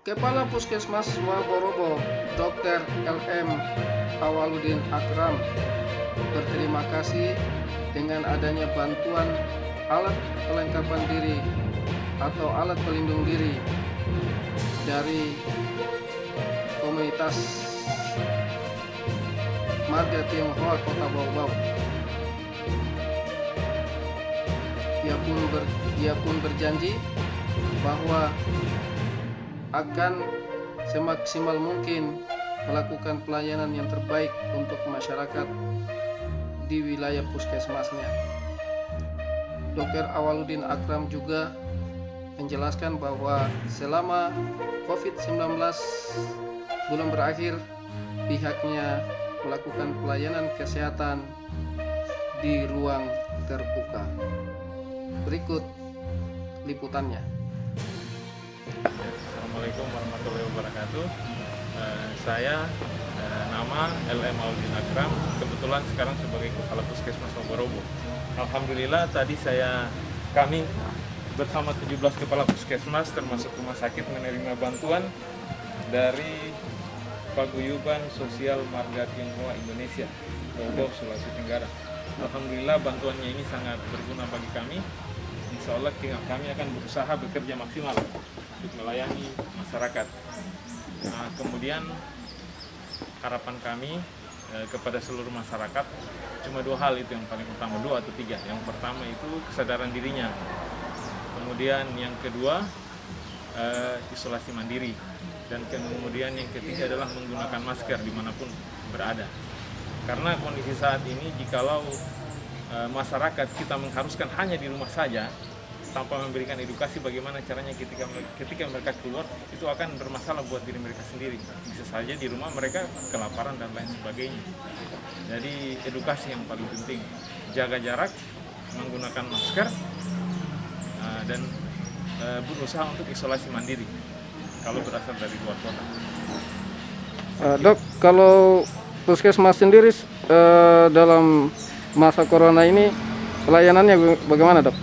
Kepala Puskesmas Waborobo, Dr. LM Awaludin Akram, berterima kasih dengan adanya bantuan alat pelengkapan diri atau alat pelindung diri dari komunitas Marga Tionghoa Kota Bau-Bau. Ia pun berjanji bahwa akan semaksimal mungkin melakukan pelayanan yang terbaik untuk masyarakat di wilayah puskesmasnya. Dr. Awaludin Akram juga menjelaskan bahwa selama COVID-19 belum berakhir, pihaknya melakukan pelayanan kesehatan di ruang terbuka. Berikut liputannya. Assalamualaikum warahmatullahi wabarakatuh. Saya nama LM Awaludin Akram, kebetulan sekarang sebagai Kepala Puskesmas Waborobo. Alhamdulillah tadi kami bersama 17 Kepala Puskesmas termasuk rumah sakit menerima bantuan dari Paguyuban Sosial Marga Tionghoa Indonesia, Bau-Bau, Sulawesi Tenggara. Alhamdulillah bantuannya ini sangat berguna bagi kami. Insya Allah kami akan berusaha bekerja maksimal untuk melayani masyarakat. Nah, kemudian harapan kami kepada seluruh masyarakat cuma 2 hal itu yang paling utama, 2 atau 3. Yang pertama itu kesadaran dirinya. Kemudian yang kedua isolasi mandiri. Dan kemudian yang ketiga adalah menggunakan masker dimanapun berada. Karena kondisi saat ini jikalau masyarakat kita mengharuskan hanya di rumah saja tanpa memberikan edukasi bagaimana caranya ketika mereka keluar, itu akan bermasalah buat diri mereka sendiri. Bisa saja di rumah mereka kelaparan dan lain sebagainya. Jadi edukasi yang paling penting, jaga jarak, menggunakan masker, dan berusaha untuk isolasi mandiri kalau berasal dari luar kota. Dok, kalau puskesmas sendiri dalam masa corona ini pelayanannya bagaimana, Dok?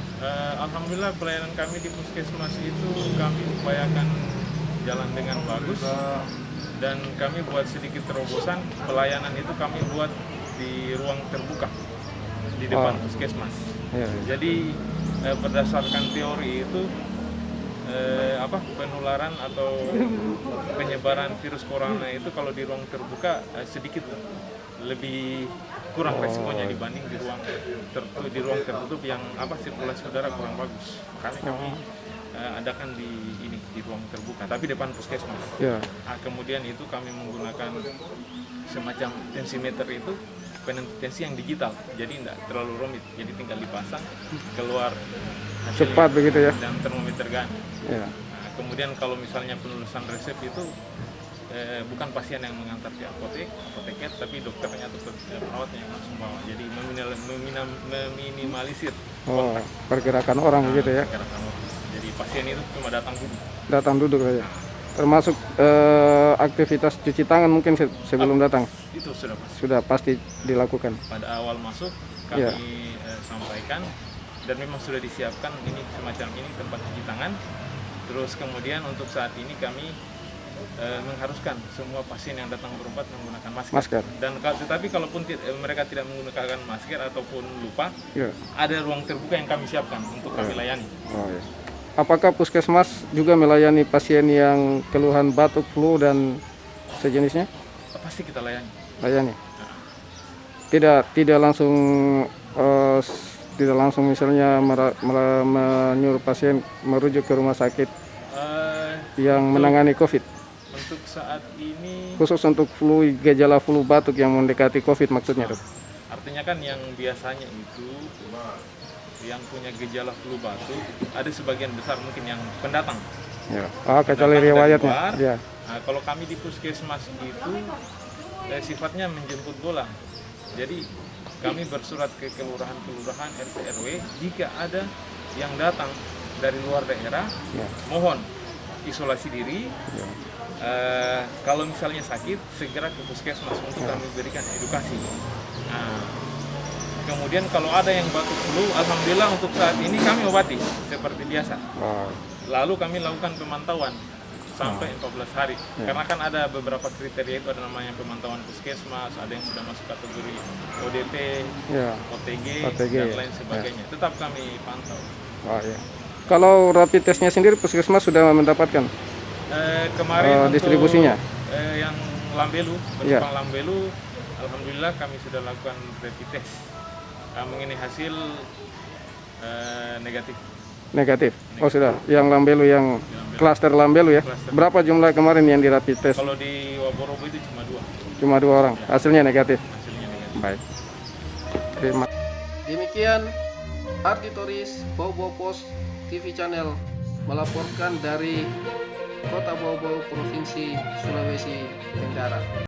Alhamdulillah pelayanan kami di puskesmas itu kami upayakan jalan dengan bagus, dan kami buat sedikit terobosan. Pelayanan itu kami buat di ruang terbuka di depan puskesmas. Jadi berdasarkan teori itu penularan atau penyebaran virus corona itu kalau di ruang terbuka sedikit lebih kurang resikonya dibanding di ruang tertutup yang sirkulasi udara kurang bagus. Makanya kami adakan di ruang terbuka, tapi depan puskesmas. Kemudian itu kami menggunakan semacam tensimeter itu, tensi yang digital, jadi tidak terlalu rumit, jadi tinggal dipasang keluar Cepat begitu ya. Dan termometer gun. Kemudian kalau misalnya penulisan resep itu bukan pasien yang mengantar di apoteker, tapi dokternya atau perawatnya yang langsung bawa. Jadi meminimalisir kontak. Pergerakan orang begitu ya. Jadi pasien itu cuma Datang duduk saja. Termasuk aktivitas cuci tangan mungkin sebelum datang. Itu sudah pasti dilakukan. Pada awal masuk kami sampaikan, dan memang sudah disiapkan ini semacam ini tempat cuci tangan. Terus kemudian untuk saat ini kami mengharuskan semua pasien yang datang berobat menggunakan masker. Dan tetapi kalaupun mereka tidak menggunakan masker ataupun lupa, ada ruang terbuka yang kami siapkan untuk kami layani. Apakah puskesmas juga melayani pasien yang keluhan batuk, flu dan sejenisnya? Pasti kita layani. Tidak langsung misalnya menyuruh pasien merujuk ke rumah sakit yang menangani COVID. Untuk saat ini khusus untuk gejala flu batuk yang mendekati COVID maksudnya, Dok. Artinya kan yang biasanya itu yang punya gejala flu batuk ada sebagian besar mungkin yang pendatang. Kecuali riwayatnya. Nah, kalau kami di puskesmas itu sifatnya menjemput bola. Jadi kami bersurat ke kelurahan-kelurahan, RT RW, jika ada yang datang dari luar daerah, mohon isolasi diri. Kalau misalnya sakit, segera ke puskesmas untuk kami berikan edukasi. Kemudian kalau ada yang batuk flu, alhamdulillah untuk saat ini kami obati seperti biasa. Lalu kami lakukan pemantauan sampai 14 hari. Karena kan ada beberapa kriteria, itu ada namanya pemantauan puskesmas, ada yang sudah masuk kategori ODP, OTG, dan lain sebagainya. Tetap kami pantau. Oh, iya. Kalau rapid testnya sendiri puskesmas sudah mendapatkan kemarin distribusinya? untuk yang Lambelu, penumpang Lambelu, alhamdulillah kami sudah lakukan rapid test. Ini hasil negatif. Negatif. Oh sudah. Yang Lambelu, yang klaster Lambelu ya. Berapa jumlah kemarin yang di rapid test? Kalau di Waborobo itu cuma 2. Cuma 2 orang. Hasilnya negatif. Hasilnya negatif. Baik. Terima. Demikian Ardi Toris, Bobo Pos TV Channel melaporkan dari Kota Bobo, Provinsi Sulawesi Tenggara.